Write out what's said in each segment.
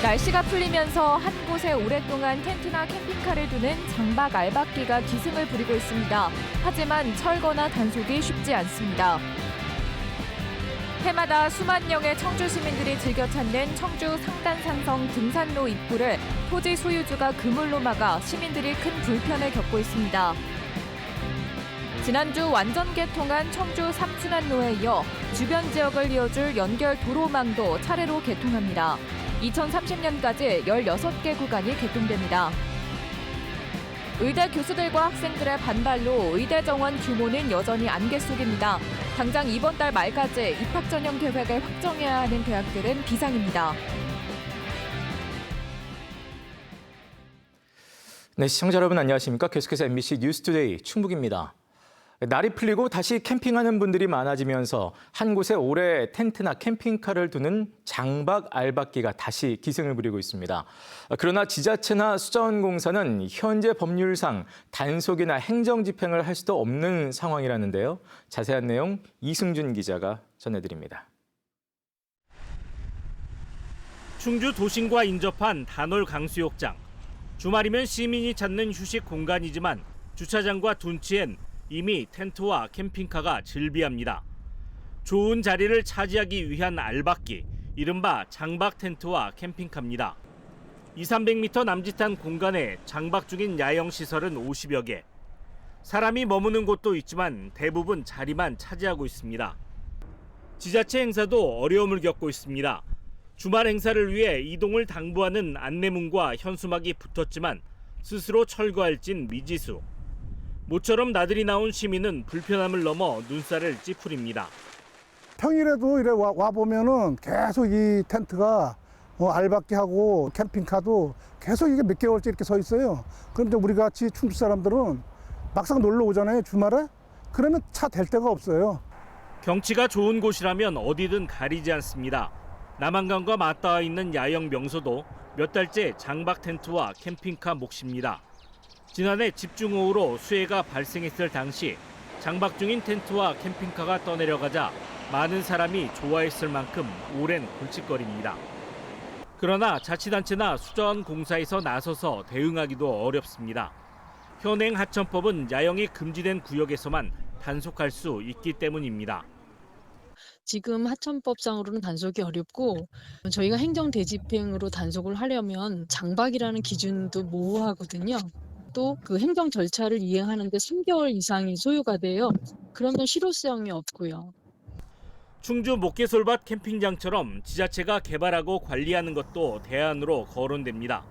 날씨가 풀리면서 한 곳에 오랫동안 텐트나 캠핑카를 두는 장박 알박기가 기승을 부리고 있습니다. 하지만 철거나 단속이 쉽지 않습니다. 해마다 수만 명의 청주 시민들이 즐겨 찾는 청주 상단산성 등산로 입구를 토지 소유주가 그물로 막아 시민들이 큰 불편을 겪고 있습니다. 지난주 완전 개통한 청주 삼순환로에 이어 주변 지역을 이어줄 연결 도로망도 차례로 개통합니다. 2030년까지 16개 구간이 개통됩니다. 의대 교수들과 학생들의 반발로 의대 정원 규모는 여전히 안개 속입니다. 당장 이번 달 말까지 입학 전형 계획을 확정해야 하는 대학들은 비상입니다. 네, 시청자 여러분 안녕하십니까? 계속해서 MBC 뉴스투데이 충북입니다. 날이 풀리고 다시 캠핑하는 분들이 많아지면서 한 곳에 오래 텐트나 캠핑카를 두는 장박 알박기가 다시 기승을 부리고 있습니다. 그러나 지자체나 수자원공사는 현재 법률상 단속이나 행정 집행을 할 수도 없는 상황이라는데요. 자세한 내용 이승준 기자가 전해드립니다. 충주 도심과 인접한 단월 강수욕장. 주말이면 시민이 찾는 휴식 공간이지만 주차장과 둔치엔 이미 텐트와 캠핑카가 즐비합니다. 좋은 자리를 차지하기 위한 알박기, 이른바 장박 텐트와 캠핑카입니다. 200~300m 남짓한 공간에 장박 중인 야영 시설은 50여 개. 사람이 머무는 곳도 있지만 대부분 자리만 차지하고 있습니다. 지자체 행사도 어려움을 겪고 있습니다. 주말 행사를 위해 이동을 당부하는 안내문과 현수막이 붙었지만 스스로 철거할진 미지수. 모처럼 나들이 나온 시민은 불편함을 넘어 눈살을 찌푸립니다. 평일에도 이래 와 보면은 계속 이 텐트가 알박기하고 캠핑카도 계속 이게 몇 개월째 이렇게 서 있어요. 그런데 우리 같이 충주 사람들은 막상 놀러 오잖아요, 주말에. 그러면 차 댈 데가 없어요. 경치가 좋은 곳이라면 어디든 가리지 않습니다. 남한강과 맞닿아 있는 야영 명소도 몇 달째 장박 텐트와 캠핑카 몫입니다. 지난해 집중호우로 수해가 발생했을 당시 장박 중인 텐트와 캠핑카가 떠내려가자 많은 사람이 좋아했을 만큼 오랜 골칫거리입니다. 그러나 자치단체나 수자원공사에서 나서서 대응하기도 어렵습니다. 현행 하천법은 야영이 금지된 구역에서만 단속할 수 있기 때문입니다. 지금 하천법상으로는 단속이 어렵고 저희가 행정 대집행으로 단속을 하려면 장박이라는 기준도 모호하거든요. 또 그 행정 절차를 이행하는데 3개월 이상이 소요가 돼요. 그러면 실효성이 없고요. 충주 목계솔밭 캠핑장처럼 지자체가 개발하고 관리하는 것도 대안으로 거론됩니다.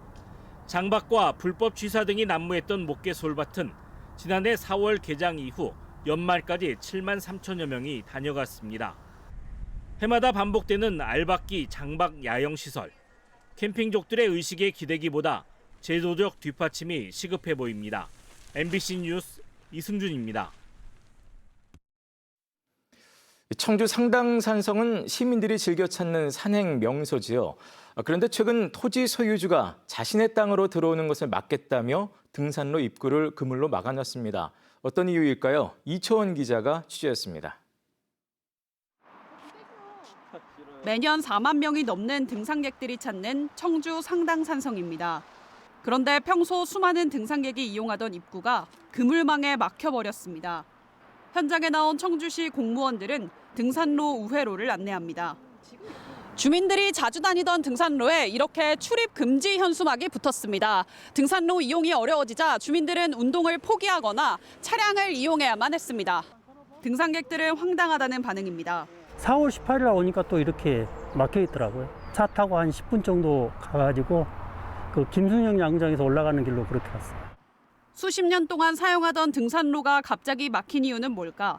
장박과 불법 취사 등이 난무했던 목계솔밭은 지난해 4월 개장 이후 연말까지 7만 3천여 명이 다녀갔습니다. 해마다 반복되는 알박기 장박 야영시설. 캠핑족들의 의식에 기대기보다 제도적 뒷받침이 시급해 보입니다. MBC 뉴스 이승준입니다. 청주 상당산성은 시민들이 즐겨 찾는 산행 명소지요. 그런데 최근 토지 소유주가 자신의 땅으로 들어오는 것을 막겠다며 등산로 입구를 그물로 막아놨습니다. 어떤 이유일까요? 이초원 기자가 취재했습니다. 매년 4만 명이 넘는 등산객들이 찾는 청주 상당산성입니다. 그런데 평소 수많은 등산객이 이용하던 입구가 그물망에 막혀버렸습니다. 현장에 나온 청주시 공무원들은 등산로 우회로를 안내합니다. 주민들이 자주 다니던 등산로에 이렇게 출입 금지 현수막이 붙었습니다. 등산로 이용이 어려워지자 주민들은 운동을 포기하거나 차량을 이용해야만 했습니다. 등산객들은 황당하다는 반응입니다. 4월 18일 날 오니까 또 이렇게 막혀 있더라고요. 차 타고 한 10분 정도 가가지고 그 김순영 양장에서 올라가는 길로 그렇게 갔어요. 수십 년 동안 사용하던 등산로가 갑자기 막힌 이유는 뭘까?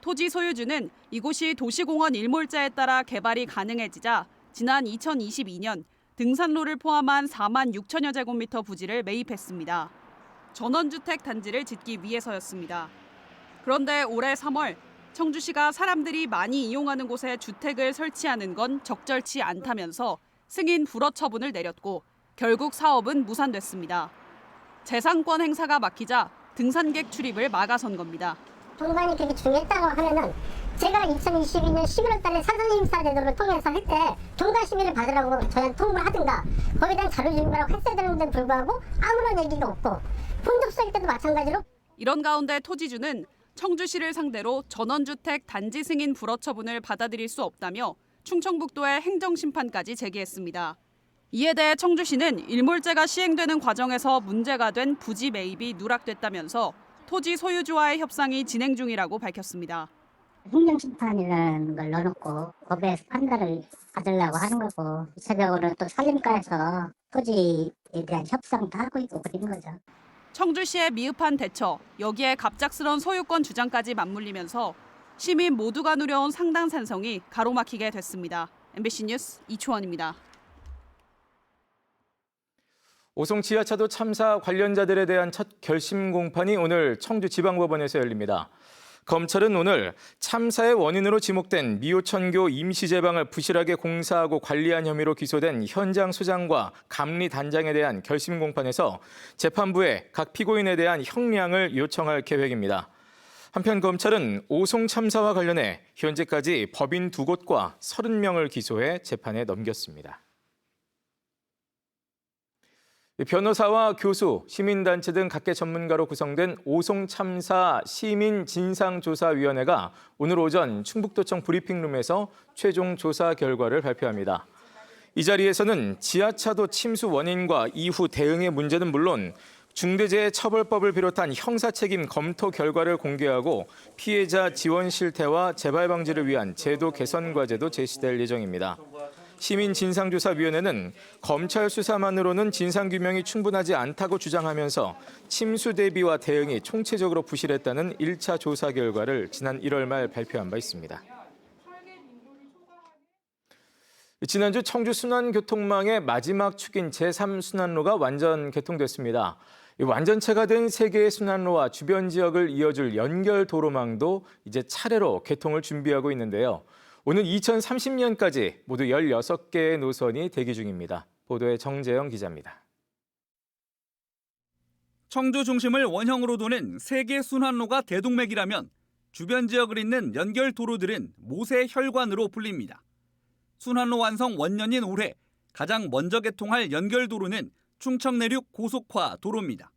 토지 소유주는 이곳이 도시공원 일몰자에 따라 개발이 가능해지자 지난 2022년 등산로를 포함한 4만 6천여 제곱미터 부지를 매입했습니다. 전원주택 단지를 짓기 위해서였습니다. 그런데 올해 3월 청주시가 사람들이 많이 이용하는 곳에 주택을 설치하는 건 적절치 않다면서 승인 불허 처분을 내렸고 결국 사업은 무산됐습니다. 재산권 행사가 막히자 등산객 출입을 막아선 겁니다. 동반이 그렇게 중요했다고 하면은 제가 2022년 11월 달에 사전임사 제도를 통해서 할 때 종단 심의를 받으라고 저희한테 통보를 하든가 거기에 대한 자료 제공을 했어야 되는데 불구하고 아무런 얘기가 없고 본접수할 때도 마찬가지로 이런 가운데 토지주는 청주시를 상대로 전원주택 단지 승인 불허 처분을 받아들일 수 없다며 충청북도에 행정심판까지 제기했습니다. 이에 대해 청주시는 일몰제가 시행되는 과정에서 문제가 된 부지 매입이 누락됐다면서 토지 소유주와의 협상이 진행 중이라고 밝혔습니다. 행정심판이라는 걸 넣어놓고 법에서 판단을 받으려고 하는 거고 2차적으로는 또 산림과에서 토지에 대한 협상도 하고 있고 그런 거죠. 청주시의 미흡한 대처, 여기에 갑작스런 소유권 주장까지 맞물리면서 시민 모두가 누려온 상당 산성이 가로막히게 됐습니다. MBC 뉴스 이초원입니다. 오송 지하차도 참사 관련자들에 대한 첫 결심 공판이 오늘 청주지방법원에서 열립니다. 검찰은 오늘 참사의 원인으로 지목된 미호천교 임시제방을 부실하게 공사하고 관리한 혐의로 기소된 현장 소장과 감리 단장에 대한 결심 공판에서 재판부에 각 피고인에 대한 형량을 요청할 계획입니다. 한편 검찰은 오송 참사와 관련해 현재까지 법인 2곳과 30명을 기소해 재판에 넘겼습니다. 변호사와 교수, 시민단체 등 각계 전문가로 구성된 오송 참사 시민진상조사위원회가 오늘 오전 충북도청 브리핑룸에서 최종 조사 결과를 발표합니다. 이 자리에서는 지하차도 침수 원인과 이후 대응의 문제는 물론 중대재해처벌법을 비롯한 형사책임 검토 결과를 공개하고 피해자 지원 실태와 재발 방지를 위한 제도 개선 과제도 제시될 예정입니다. 시민진상조사위원회는 검찰 수사만으로는 진상규명이 충분하지 않다고 주장하면서 침수 대비와 대응이 총체적으로 부실했다는 1차 조사 결과를 지난 1월 말 발표한 바 있습니다. 지난주 청주 순환교통망의 마지막 축인 제3순환로가 완전 개통됐습니다. 완전체가 된 3개의 순환로와 주변 지역을 이어줄 연결 도로망도 이제 차례로 개통을 준비하고 있는데요. 오는 2030년까지 모두 16개의 노선이 대기 중입니다. 보도에 정재영 기자입니다. 청주 중심을 원형으로 도는 3개 순환로가 대동맥이라면 주변 지역을 잇는 연결 도로들은 모세 혈관으로 불립니다. 순환로 완성 원년인 올해 가장 먼저 개통할 연결 도로는 충청 내륙 고속화 도로입니다.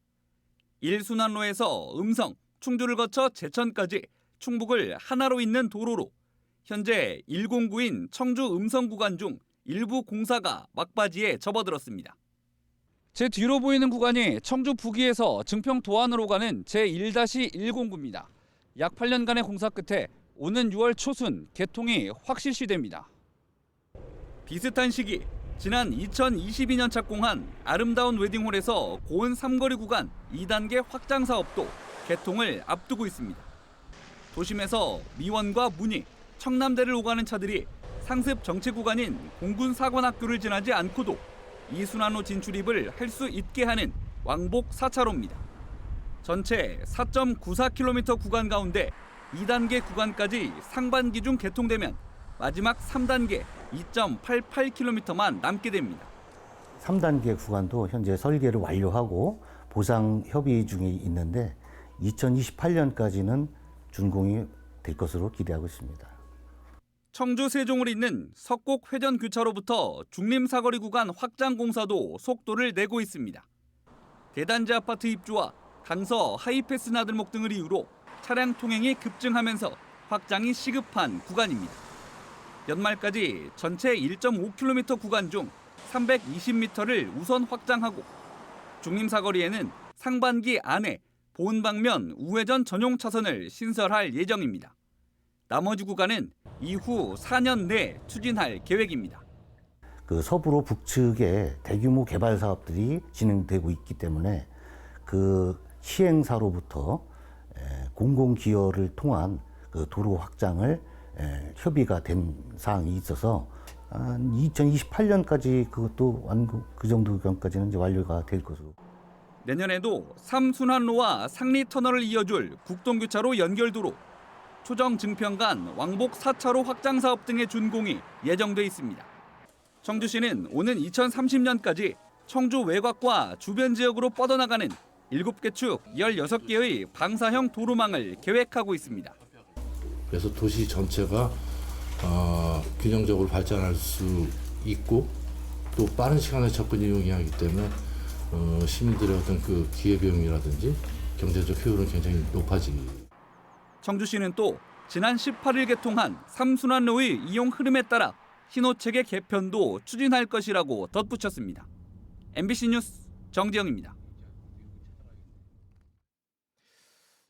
1순환로에서 음성, 충주를 거쳐 제천까지 충북을 하나로 잇는 도로로 현재 109인 청주 음성 구간 중 일부 공사가 막바지에 접어들었습니다. 제 뒤로 보이는 구간이 청주 북위에서 증평 도안으로 가는 제1-109입니다. 약 8년간의 공사 끝에 오는 6월 초순 개통이 확실시됩니다. 비슷한 시기 지난 2022년 착공한 아름다운 웨딩홀에서 고은 삼거리 구간 2단계 확장 사업도 개통을 앞두고 있습니다. 도심에서 미원과 문희, 청남대를 오가는 차들이 상습 정체 구간인 공군사관학교를 지나지 않고도 이 순환로 진출입을 할 수 있게 하는 왕복 4차로입니다. 전체 4.94km 구간 가운데 2단계 구간까지 상반기 중 개통되면 마지막 3단계 2.88km만 남게 됩니다. 3단계 구간도 현재 설계를 완료하고 보상 협의 중에 있는데 2028년까지는 준공이 될 것으로 기대하고 있습니다. 청주 세종을 잇는 석곡 회전 교차로부터 중림 사거리 구간 확장 공사도 속도를 내고 있습니다. 대단지 아파트 입주와 강서 하이패스 나들목 등을 이유로 차량 통행이 급증하면서 확장이 시급한 구간입니다. 연말까지 전체 1.5km 구간 중 320m를 우선 확장하고 중림 사거리에는 상반기 안에 본 방면 우회전 전용 차선을 신설할 예정입니다. 나머지 구간은 이후 4년 내 추진할 계획입니다. 그 서부로 북측에 대규모 개발 사업들이 진행되고 있기 때문에 그 시행사로부터 공공 기여를 통한 그 도로 확장을 협의가 된 사항이 있어서 2028년까지 그것도 그 정도 기간까지는 이제 완료가 될 것으로. 내년에도 3순환로와 상리 터널을 이어줄 국동교차로 연결도로, 초정 증평 간 왕복 4차로 확장 사업 등의 준공이 예정돼 있습니다. 청주시는 오는 2030년까지 청주 외곽과 주변 지역으로 뻗어나가는 7개 축 16개의 방사형 도로망을 계획하고 있습니다. 그래서 도시 전체가 균형적으로 발전할 수 있고 또 빠른 시간에 접근 이용하기 때문에 시민들의 어떤 그 기회비용이라든지 경제적 효율은 굉장히 높아지기. 청주시는 또 지난 18일 개통한 3순환로의 이용 흐름에 따라 신호체계 개편도 추진할 것이라고 덧붙였습니다. MBC 뉴스 정지영입니다.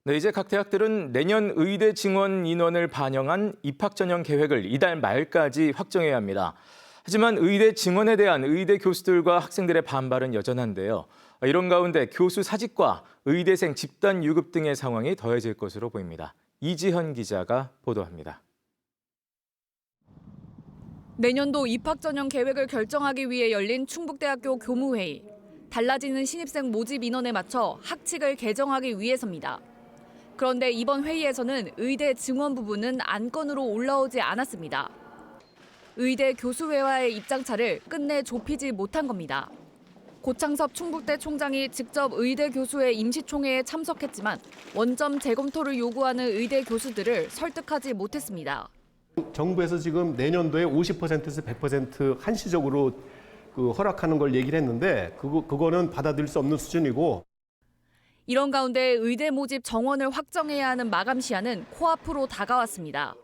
네, 이제 각 대학들은 내년 의대 증원 인원을 반영한 입학 전형 계획을 이달 말까지 확정해야 합니다. 하지만 의대 증원에 대한 의대 교수들과 학생들의 반발은 여전한데요. 이런 가운데 교수 사직과 의대생 집단 유급 등의 상황이 더해질 것으로 보입니다. 이지현 기자가 보도합니다. 내년도 입학 전형 계획을 결정하기 위해 열린 충북대학교 교무회의. 달라지는 신입생 모집 인원에 맞춰 학칙을 개정하기 위해서입니다. 그런데 이번 회의에서는 의대 증원 부분은 안건으로 올라오지 않았습니다. 의대 교수회와의 입장차를 끝내 좁히지 못한 겁니다. 고창섭 충북대 총장이 직접 의대 교수회 임시총회에 참석했지만 원점 재검토를 요구하는 의대 교수들을 설득하지 못했습니다. 정부에서 지금 내년도에 50%에서 100% 한시적으로 허락하는 걸 얘기를 했는데 그거는 받아들일 수 없는 수준이고. 이런 가운데 의대 모집 정원을 확정해야 하는 마감 시한은 코앞으로 다가왔습니다.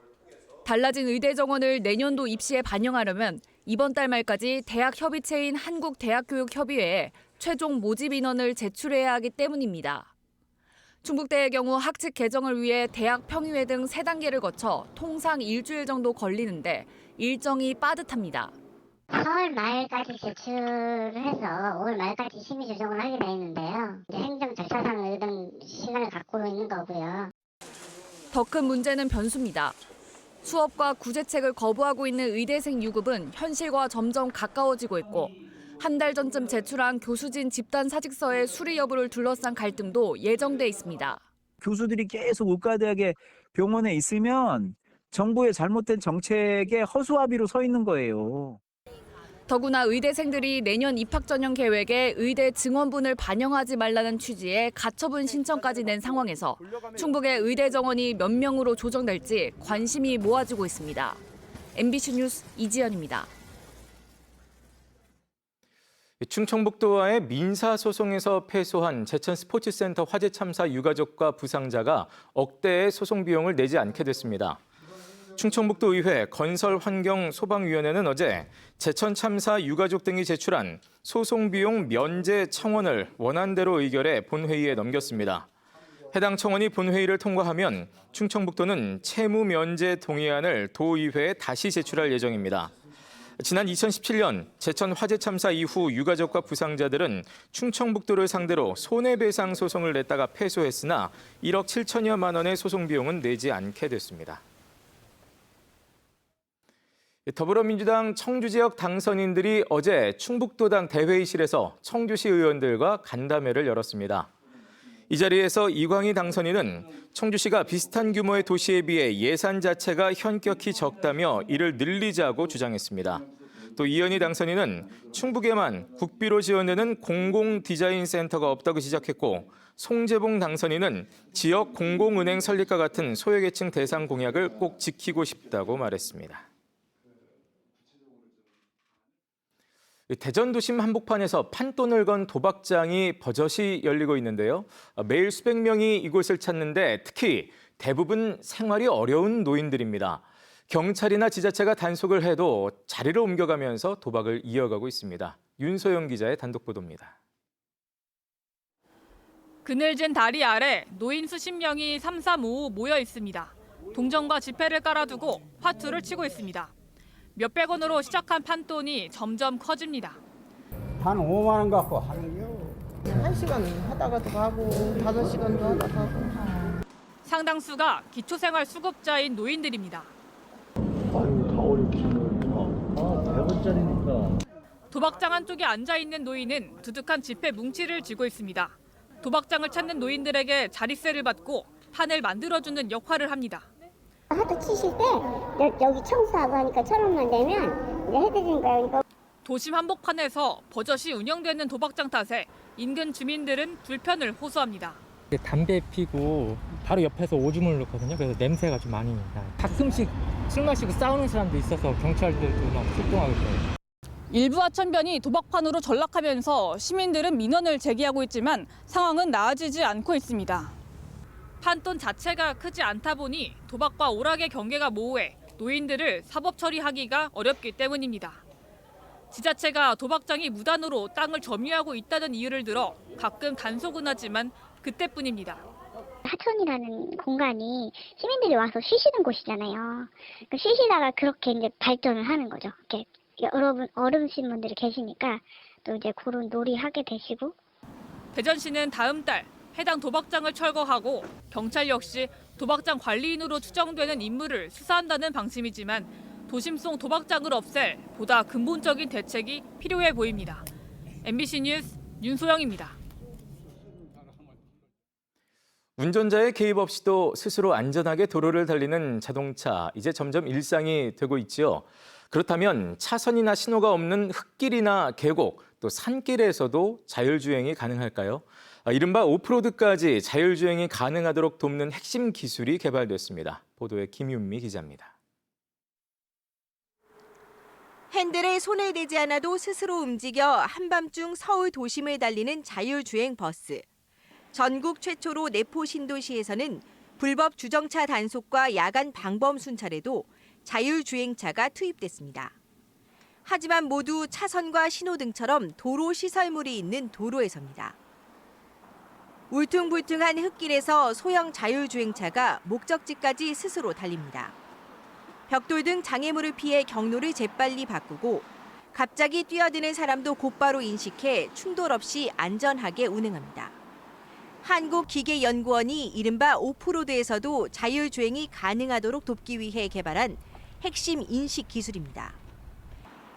달라진 의대 정원을 내년도 입시에 반영하려면 이번 달 말까지 대학 협의체인 한국대학교육협의회에 최종 모집 인원을 제출해야 하기 때문입니다. 충북대의 경우 학칙 개정을 위해 대학 평의회 등 3단계를 거쳐 통상 일주일 정도 걸리는데 일정이 빠듯합니다. 4월 말까지 제출을 해서 5월 말까지 심의 조정을 하게 돼 있는데요. 이제 행정 절차상 의견 시간을 갖고 있는 거고요. 더 큰 문제는 변수입니다. 수업과 구제책을 거부하고 있는 의대생 유급은 현실과 점점 가까워지고 있고 한 달 전쯤 제출한 교수진 집단 사직서의 수리 여부를 둘러싼 갈등도 예정돼 있습니다. 교수들이 계속 의과대학에 병원에 있으면 정부의 잘못된 정책에 허수아비로 서 있는 거예요. 더구나 의대생들이 내년 입학 전형 계획에 의대 증원분을 반영하지 말라는 취지의 가처분 신청까지 낸 상황에서 충북의 의대 정원이 몇 명으로 조정될지 관심이 모아지고 있습니다. MBC 뉴스 이지연입니다. 충청북도와의 민사소송에서 패소한 제천 스포츠센터 화재 참사 유가족과 부상자가 억대의 소송 비용을 내지 않게 됐습니다. 충청북도의회 건설환경소방위원회는 어제 제천 참사 유가족 등이 제출한 소송비용 면제 청원을 원안대로 의결해 본회의에 넘겼습니다. 해당 청원이 본회의를 통과하면 충청북도는 채무 면제 동의안을 도의회에 다시 제출할 예정입니다. 지난 2017년 제천 화재 참사 이후 유가족과 부상자들은 충청북도를 상대로 손해배상 소송을 냈다가 패소했으나 1억 7천여만 원의 소송 비용은 내지 않게 됐습니다. 더불어민주당 청주 지역 당선인들이 어제 충북도당 대회의실에서 청주시 의원들과 간담회를 열었습니다. 이 자리에서 이광희 당선인은 청주시가 비슷한 규모의 도시에 비해 예산 자체가 현격히 적다며 이를 늘리자고 주장했습니다. 또 이현희 당선인은 충북에만 국비로 지원되는 공공디자인센터가 없다고 지적했고 송재봉 당선인은 지역 공공은행 설립과 같은 소외계층 대상 공약을 꼭 지키고 싶다고 말했습니다. 대전 도심 한복판에서 판돈을 건 도박장이 버젓이 열리고 있는데요. 매일 수백 명이 이곳을 찾는데 특히 대부분 생활이 어려운 노인들입니다. 경찰이나 지자체가 단속을 해도 자리를 옮겨가면서 도박을 이어가고 있습니다. 윤소영 기자의 단독 보도입니다. 그늘진 다리 아래 노인 수십 명이 삼삼오오 모여 있습니다. 동전과 지폐를 깔아두고 화투를 치고 있습니다. 몇백 원으로 시작한 판돈이 점점 커집니다. 한 5만 원 갖고 하는겨. 1시간 하다가도 가고 5시간도 하다 가고. 상당수가 기초생활 수급자인 노인들입니다. 아유, 다 어렵지. 100원짜리니까. 도박장 한쪽에 앉아있는 노인은 두둑한 지폐 뭉치를 쥐고 있습니다. 도박장을 찾는 노인들에게 자릿세를 받고 판을 만들어주는 역할을 합니다. 하도 치실 때 여기 청소하고 하니까 1,000원만 내면 이제 해드리는 거예요. 도심 한복판에서 버젓이 운영되는 도박장 탓에 인근 주민들은 불편을 호소합니다. 담배 피고 바로 옆에서 오줌을 넣거든요. 그래서 냄새가 좀 많이 나요. 가끔씩 술 마시고 싸우는 사람도 있어서 경찰들도 막 출동하고 있어요. 일부 하천변이 도박판으로 전락하면서 시민들은 민원을 제기하고 있지만 상황은 나아지지 않고 있습니다. 판돈 자체가 크지 않다 보니 도박과 오락의 경계가 모호해 노인들을 사법 처리하기가 어렵기 때문입니다. 지자체가 도박장이 무단으로 땅을 점유하고 있다는 이유를 들어 가끔 단속은 하지만 그때뿐입니다. 하천이라는 공간이 시민들이 와서 쉬시는 곳이잖아요. 그러니까 쉬시다가 그렇게 이제 발전을 하는 거죠. 이렇게 어르신분들이 계시니까 또 이제 그런 놀이하게 되시고. 대전시는 다음 달 해당 도박장을 철거하고 경찰 역시 도박장 관리인으로 추정되는 인물을 수사한다는 방침이지만 도심 속 도박장을 없앨 보다 근본적인 대책이 필요해 보입니다. MBC 뉴스 윤소영입니다. 운전자의 개입 없이도 스스로 안전하게 도로를 달리는 자동차, 이제 점점 일상이 되고 있지요. 그렇다면 차선이나 신호가 없는 흙길이나 계곡, 또 산길에서도 자율주행이 가능할까요? 이른바 오프로드까지 자율주행이 가능하도록 돕는 핵심 기술이 개발됐습니다. 보도에 김윤미 기자입니다. 핸들에 손을 대지 않아도 스스로 움직여 한밤중 서울 도심을 달리는 자율주행 버스. 전국 최초로 내포 신도시에서는 불법 주정차 단속과 야간 방범 순찰에도 자율주행차가 투입됐습니다. 하지만 모두 차선과 신호등처럼 도로 시설물이 있는 도로에서입니다. 울퉁불퉁한 흙길에서 소형 자율주행차가 목적지까지 스스로 달립니다. 벽돌 등 장애물을 피해 경로를 재빨리 바꾸고 갑자기 뛰어드는 사람도 곧바로 인식해 충돌 없이 안전하게 운행합니다. 한국기계연구원이 이른바 오프로드에서도 자율주행이 가능하도록 돕기 위해 개발한 핵심 인식 기술입니다.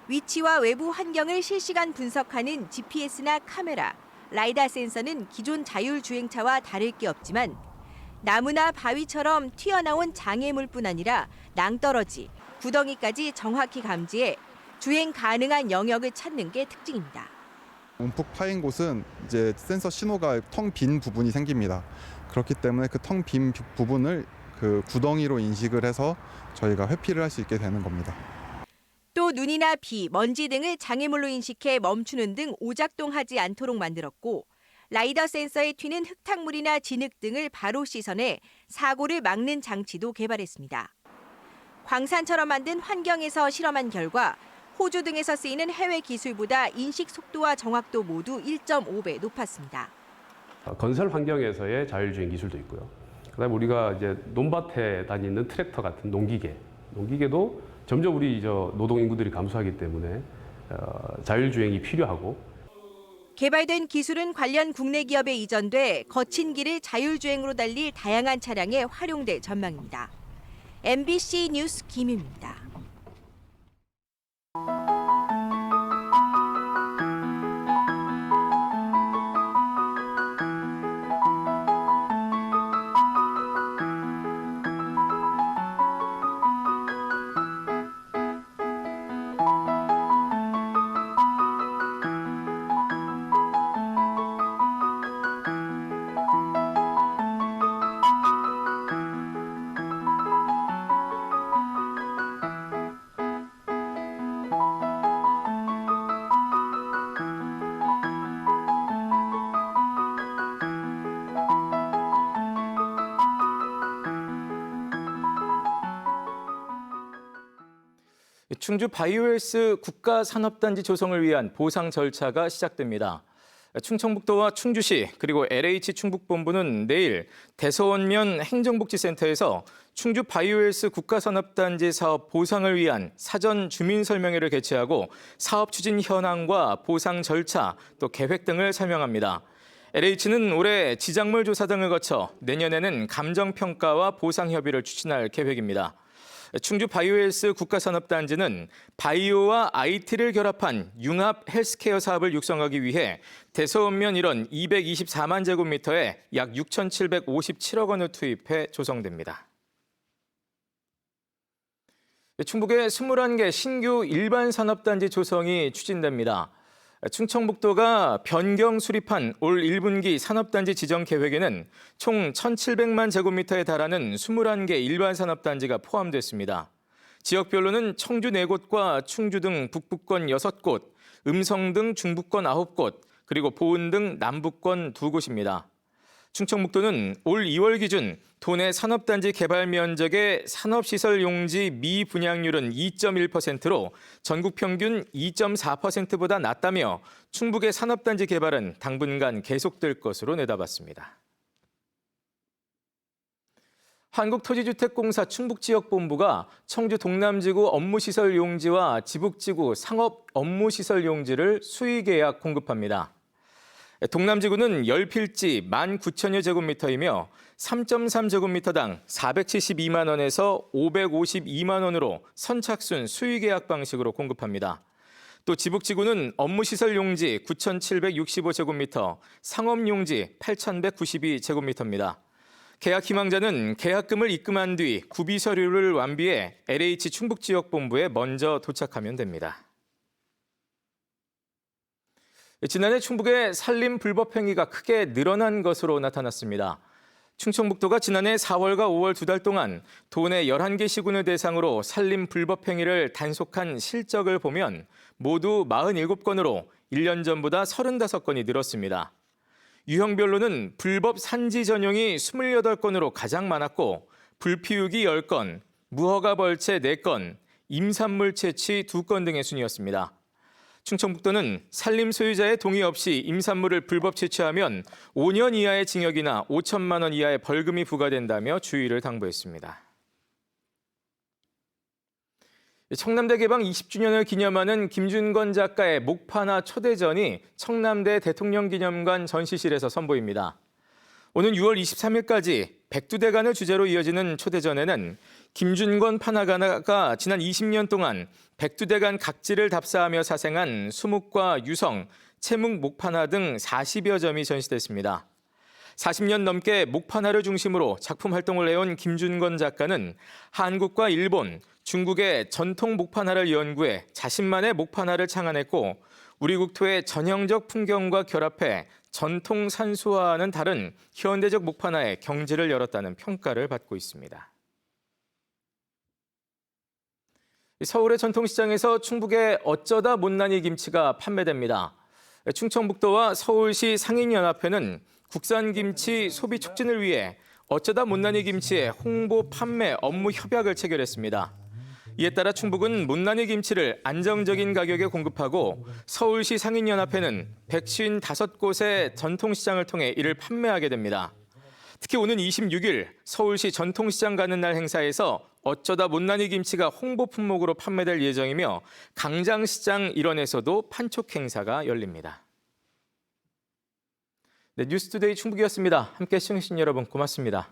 위치와 외부 환경을 실시간 분석하는 GPS나 카메라, 라이다 센서는 기존 자율주행차와 다를 게 없지만 나무나 바위처럼 튀어나온 장애물뿐 아니라 낭떠러지, 구덩이까지 정확히 감지해 주행 가능한 영역을 찾는 게 특징입니다. 움푹 파인 곳은 이제 센서 신호가 텅 빈 부분이 생깁니다. 그렇기 때문에 그 텅 빈 부분을 그 구덩이로 인식을 해서 저희가 회피를 할 수 있게 되는 겁니다. 또 눈이나 비, 먼지 등을 장애물로 인식해 멈추는 등 오작동하지 않도록 만들었고 라이더 센서에 튀는 흙탕물이나 진흙 등을 바로 씻어내 사고를 막는 장치도 개발했습니다. 광산처럼 만든 환경에서 실험한 결과 호주 등에서 쓰이는 해외 기술보다 인식 속도와 정확도 모두 1.5배 높았습니다. 건설 환경에서의 자율주행 기술도 있고요. 그다음에 우리가 이제 논밭에 다니는 트랙터 같은 농기계도 점점 우리 노동 인구들이 감소하기 때문에 자율주행이 필요하고. 개발된 기술은 관련 국내 기업에 이전돼 거친 길을 자율주행으로 달릴 다양한 차량에 활용될 전망입니다. MBC 뉴스 김윤입니다. 충주 바이오헬스 국가산업단지 조성을 위한 보상 절차가 시작됩니다. 충청북도와 충주시 그리고 LH 충북본부는 내일 대서원면 행정복지센터에서 충주 바이오헬스 국가산업단지 사업 보상을 위한 사전 주민설명회를 개최하고 사업 추진 현황과 보상 절차, 또 계획 등을 설명합니다. LH는 올해 지작물 조사 등을 거쳐 내년에는 감정평가와 보상협의를 추진할 계획입니다. 충주 바이오헬스 국가산업단지는 바이오와 IT를 결합한 융합 헬스케어 사업을 육성하기 위해 대서원면 일원 224만 제곱미터에 약 6,757억 원을 투입해 조성됩니다. 충북에 21개 신규 일반 산업단지 조성이 추진됩니다. 충청북도가 변경 수립한 올 1분기 산업단지 지정 계획에는 총 1,700만 제곱미터에 달하는 21개 일반 산업단지가 포함됐습니다. 지역별로는 청주 4곳과 충주 등 북부권 6곳, 음성 등 중부권 9곳, 그리고 보은 등 남부권 2곳입니다. 충청북도는 올 2월 기준 도내 산업단지 개발 면적의 산업시설 용지 미분양률은 2.1%로 전국 평균 2.4%보다 낮다며 충북의 산업단지 개발은 당분간 계속될 것으로 내다봤습니다. 한국토지주택공사 충북지역본부가 청주 동남지구 업무시설 용지와 지북지구 상업 업무시설 용지를 수의계약 공급합니다. 동남지구는 10필지 19,000여 제곱미터이며 3.3제곱미터당 472만 원에서 552만 원으로 선착순 수의계약 방식으로 공급합니다. 또 지북지구는 업무시설 용지 9,765제곱미터, 상업용지 8,192제곱미터입니다. 계약 희망자는 계약금을 입금한 뒤 구비 서류를 완비해 LH 충북지역본부에 먼저 도착하면 됩니다. 지난해 충북의 산림 불법 행위가 크게 늘어난 것으로 나타났습니다. 충청북도가 지난해 4월과 5월 2달 동안 도내 11개 시군을 대상으로 산림 불법 행위를 단속한 실적을 보면 모두 47건으로 1년 전보다 35건이 늘었습니다. 유형별로는 불법 산지 전용이 28건으로 가장 많았고 불피우기 10건, 무허가 벌채 4건, 임산물 채취 2건 등의 순이었습니다. 충청북도는 산림 소유자의 동의 없이 임산물을 불법 채취하면 5년 이하의 징역이나 5천만 원 이하의 벌금이 부과된다며 주의를 당부했습니다. 청남대 개방 20주년을 기념하는 김준건 작가의 목판화 초대전이 청남대 대통령기념관 전시실에서 선보입니다. 오는 6월 23일까지 백두대간을 주제로 이어지는 초대전에는 김준건 판화가가 지난 20년 동안 백두대간 각지를 답사하며 사생한 수묵과 유성, 채묵 목판화 등 40여 점이 전시됐습니다. 40년 넘게 목판화를 중심으로 작품 활동을 해온 김준건 작가는 한국과 일본, 중국의 전통 목판화를 연구해 자신만의 목판화를 창안했고 우리 국토의 전형적 풍경과 결합해 전통 산수화와는 다른 현대적 목판화에 경지를 열었다는 평가를 받고 있습니다. 서울의 전통시장에서 충북의 어쩌다 못난이 김치가 판매됩니다. 충청북도와 서울시 상인연합회는 국산김치 소비 촉진을 위해 어쩌다 못난이 김치의 홍보 판매 업무 협약을 체결했습니다. 이에 따라 충북은 못난이 김치를 안정적인 가격에 공급하고 서울시 상인연합회는 155곳의 전통시장을 통해 이를 판매하게 됩니다. 특히 오는 26일 서울시 전통시장 가는 날 행사에서 어쩌다 못난이 김치가 홍보 품목으로 판매될 예정이며 강장시장 일원에서도 판촉 행사가 열립니다. 네, 뉴스투데이 충북이었습니다. 함께 시청해주신 여러분 고맙습니다.